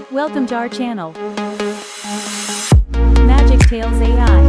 Welcome to our channel. Magic Tales AI.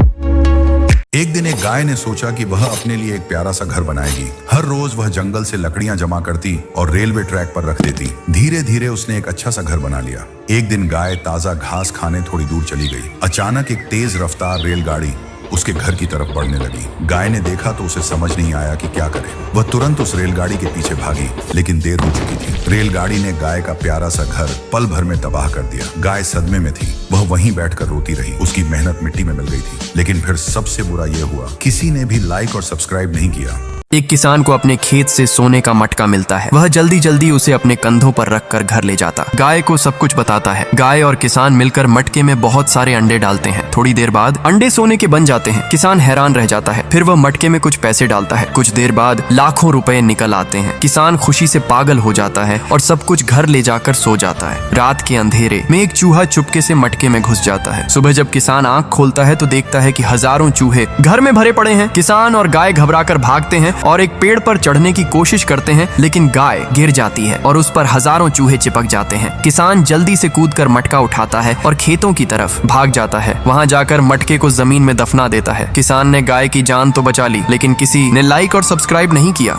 एक दिन एक गाय ने सोचा कि वह अपने लिए एक प्यारा सा घर बनाएगी। हर रोज वह जंगल से लकड़ियां जमा करती और रेलवे ट्रैक पर रख देती। धीरे धीरे उसने एक अच्छा सा घर बना लिया। एक दिन गाय ताजा घास खाने थोड़ी दूर चली गई। अचानक एक तेज रफ्तार रेलगाड़ी उसके घर की तरफ बढ़ने लगी। गाय ने देखा तो उसे समझ नहीं आया कि क्या करे। वह तुरंत उस रेलगाड़ी के पीछे भागी, लेकिन देर हो चुकी थी। रेलगाड़ी ने गाय का प्यारा सा घर पल भर में तबाह कर दिया। गाय सदमे में थी। वह वहीं बैठकर रोती रही। उसकी मेहनत मिट्टी में मिल गई थी। लेकिन फिर सबसे बुरा यह हुआ, किसी ने भी लाइक और सब्सक्राइब नहीं किया। एक किसान को अपने खेत से सोने का मटका मिलता है। वह जल्दी जल्दी उसे अपने कंधों पर रखकर घर ले जाता। गाय को सब कुछ बताता है। गाय और किसान मिलकर मटके में बहुत सारे अंडे डालते हैं। थोड़ी देर बाद अंडे सोने के बन जाते हैं। किसान हैरान रह जाता है। फिर वह मटके में कुछ पैसे डालता है। कुछ देर बाद लाखों रुपए निकल आते हैं। किसान खुशी से पागल हो जाता है और सब कुछ घर ले जाकर सो जाता है। रात के अंधेरे में एक चूहा चुपके से मटके में घुस जाता है। सुबह जब किसान आंख खोलता है तो देखता है कि हजारों चूहे घर में भरे पड़े हैं। किसान और गाय घबराकर भागते हैं और एक पेड़ पर चढ़ने की कोशिश करते हैं, लेकिन गाय गिर जाती है और उस पर हजारों चूहे चिपक जाते हैं। किसान जल्दी से कूदकर मटका उठाता है और खेतों की तरफ भाग जाता है। वहां जाकर मटके को जमीन में दफना देता है। किसान ने गाय की जान तो बचा ली, लेकिन किसी ने लाइक और सब्सक्राइब नहीं किया।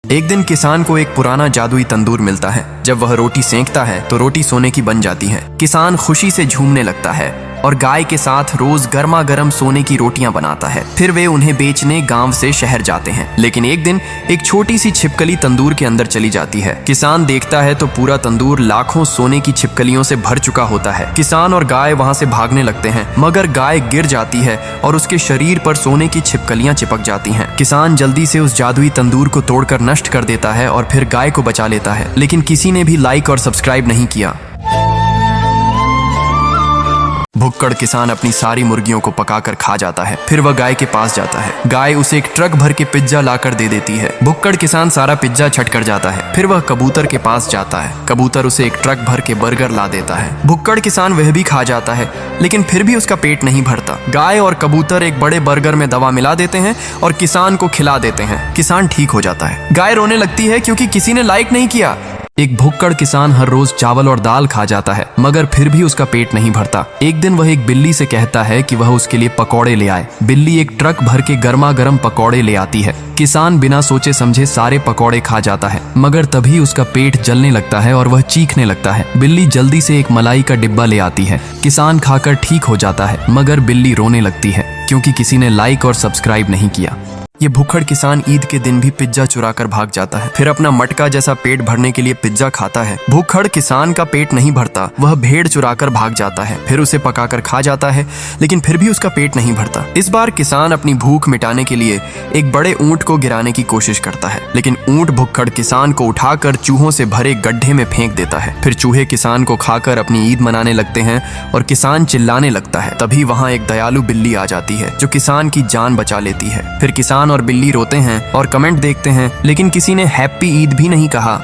एक दिन किसान को एक पुराना जादुई तंदूर मिलता है। जब वह रोटी सेंकता है तो रोटी सोने की बन जाती है। किसान खुशी से झूमने लगता है और गाय के साथ रोज गर्मा गर्म सोने की रोटियां बनाता है। फिर वे उन्हें बेचने गांव से शहर जाते हैं। लेकिन एक दिन एक छोटी सी छिपकली तंदूर के अंदर चली जाती है। किसान देखता है तो पूरा तंदूर लाखों सोने की छिपकलियों से भर चुका होता है। किसान और गाय वहां से भागने लगते हैं, मगर गाय गिर जाती है और उसके शरीर पर सोने की छिपकलियां चिपक जाती हैं। किसान जल्दी से उस जादुई तंदूर को तोड़कर नष्ट कर देता है और फिर गाय को बचा लेता है, लेकिन किसी ने भी लाइक और सब्सक्राइब नहीं किया। भुक्कड़ किसान अपनी सारी मुर्गियों को पकाकर खा जाता है। फिर वह गाय के पास जाता है। गाय उसे एक ट्रक भर के पिज्जा लाकर दे देती है। भुक्कड़ किसान सारा पिज्जा छट कर जाता है। फिर वह कबूतर के पास जाता है। कबूतर उसे एक ट्रक भर के बर्गर ला देता है। भुक्कड़ किसान वह भी खा जाता है, लेकिन फिर भी उसका पेट नहीं भरता। गाय और कबूतर एक बड़े बर्गर में दवा मिला देते हैं और किसान को खिला देते हैं। किसान ठीक हो जाता है। गाय रोने लगती है क्योंकि किसी ने लाइक नहीं किया। एक भुक्कड़ किसान हर रोज चावल और दाल खा जाता है, मगर फिर भी उसका पेट नहीं भरता। एक दिन वह एक बिल्ली से कहता है कि वह उसके लिए पकौड़े ले आए। बिल्ली एक ट्रक भर के गर्मा गर्म पकौड़े ले आती है। किसान बिना सोचे समझे सारे पकौड़े खा जाता है, मगर तभी उसका पेट जलने लगता है और वह चीखने लगता है। बिल्ली जल्दी से एक मलाई का डिब्बा ले आती है। किसान खाकर ठीक हो जाता है, मगर बिल्ली रोने लगती है क्योंकि किसी ने लाइक और सब्सक्राइब नहीं किया। ये भुक्कड़ किसान ईद के दिन भी पिज्जा चुरा कर भाग जाता है। फिर अपना मटका जैसा पेट भरने के लिए पिज्जा खाता है। भुक्कड़ किसान का पेट नहीं भरता। वह भेड़ चुरा कर भाग जाता है। फिर उसे पकाकर खा जाता है, लेकिन फिर भी उसका पेट नहीं भरता। इस बार किसान अपनी भूख मिटाने के लिए एक बड़े ऊंट को गिराने की कोशिश करता है, लेकिन ऊंट भुक्कड़ किसान को उठाकर चूहों से भरे गड्ढे में फेंक देता है। फिर चूहे किसान को खाकर अपनी ईद मनाने लगते हैं और किसान चिल्लाने लगता है। तभी वहां एक दयालु बिल्ली आ जाती है जो किसान की जान बचा लेती है। फिर किसान और बिल्ली रोते हैं और कमेंट देखते हैं, लेकिन किसी ने हैप्पी ईद भी नहीं कहा।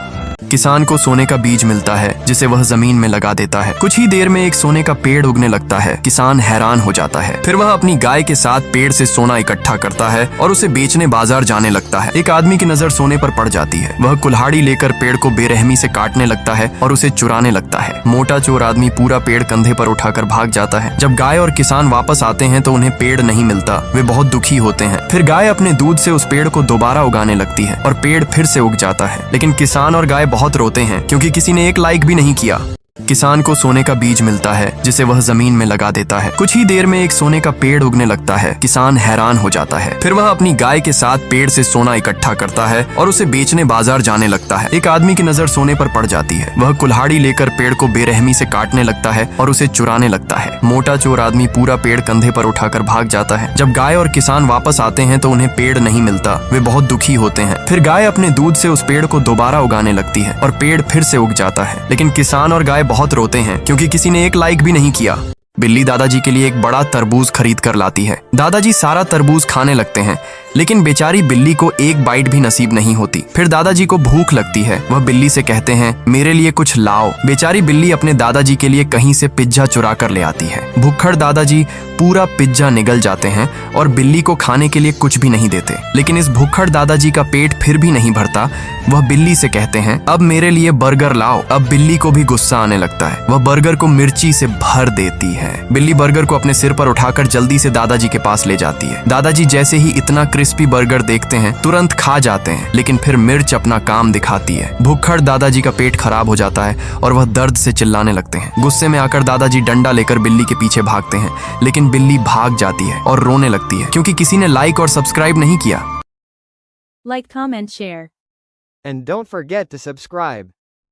किसान को सोने का बीज मिलता है जिसे वह जमीन में लगा देता है। कुछ ही देर में एक सोने का पेड़ उगने लगता है। किसान हैरान हो जाता है। फिर वह अपनी गाय के साथ पेड़ से सोना इकट्ठा करता है और उसे बेचने बाजार जाने लगता है। एक आदमी की नजर सोने पर पड़ जाती है। वह कुल्हाड़ी लेकर पेड़ को बेरहमी से काटने लगता है और उसे चुराने लगता है। मोटा चोर आदमी पूरा पेड़ कंधे पर उठाकर भाग जाता है। जब गाय और किसान वापस आते हैं तो उन्हें पेड़ नहीं मिलता। वे बहुत दुखी होते हैं। फिर गाय अपने दूध से उस पेड़ को दोबारा उगाने लगती है और पेड़ फिर से उग जाता है, लेकिन किसान और गाय बहुत रोते हैं क्योंकि किसी ने एक लाइक भी नहीं किया। किसान को सोने का बीज मिलता है जिसे वह जमीन में लगा देता है। कुछ ही देर में एक सोने का पेड़ उगने लगता है। किसान हैरान हो जाता है। फिर वह अपनी गाय के साथ पेड़ से सोना इकट्ठा करता है और उसे बेचने बाजार जाने लगता है। एक आदमी की नजर सोने पर पड़ जाती है। वह कुल्हाड़ी लेकर पेड़ को बेरहमी से काटने लगता है और उसे चुराने लगता है। मोटा चोर आदमी पूरा पेड़ कंधे पर उठाकर भाग जाता है। जब गाय और किसान वापस आते हैं तो उन्हें पेड़ नहीं मिलता। वे बहुत दुखी होते हैं। फिर गाय अपने दूध से उस पेड़ को दोबारा उगाने लगती है और पेड़ फिर से उग जाता है, लेकिन किसान और गाय बहुत रोते हैं क्योंकि किसी ने एक लाइक भी नहीं किया। बिल्ली दादाजी के लिए एक बड़ा तरबूज खरीद कर लाती है। दादाजी सारा तरबूज खाने लगते हैं, लेकिन बेचारी बिल्ली को एक बाइट भी नसीब नहीं होती। फिर दादाजी को भूख लगती है। वह बिल्ली से कहते हैं, मेरे लिए कुछ लाओ। बेचारी बिल्ली अपने दादाजी के लिए कहीं से पिज्जा चुरा कर ले आती है। भुक्खड़ दादाजी पूरा पिज्जा निगल जाते हैं और बिल्ली को खाने के लिए कुछ भी नहीं देते। लेकिन इस भुक्खड़ दादाजी का पेट फिर भी नहीं भरता। वह बिल्ली से कहते हैं, अब मेरे लिए बर्गर लाओ। अब बिल्ली को भी गुस्सा आने लगता है। वह बर्गर को मिर्ची से भर देती है। बिल्ली बर्गर को अपने सिर पर उठाकर जल्दी से दादाजी के पास ले जाती है। दादाजी जैसे ही इतना क्रिस्पी बर्गर देखते हैं तुरंत खा जाते हैं, लेकिन फिर मिर्च अपना काम दिखाती है। भुक्खड़ दादाजी का पेट खराब हो जाता है और वह दर्द से चिल्लाने लगते हैं। गुस्से में आकर दादाजी डंडा लेकर बिल्ली के पीछे भागते हैं, लेकिन बिल्ली भाग जाती है और रोने लगती है क्योंकि किसी ने लाइक और सब्सक्राइब नहीं किया। Like, comment, share. And don't forget to subscribe.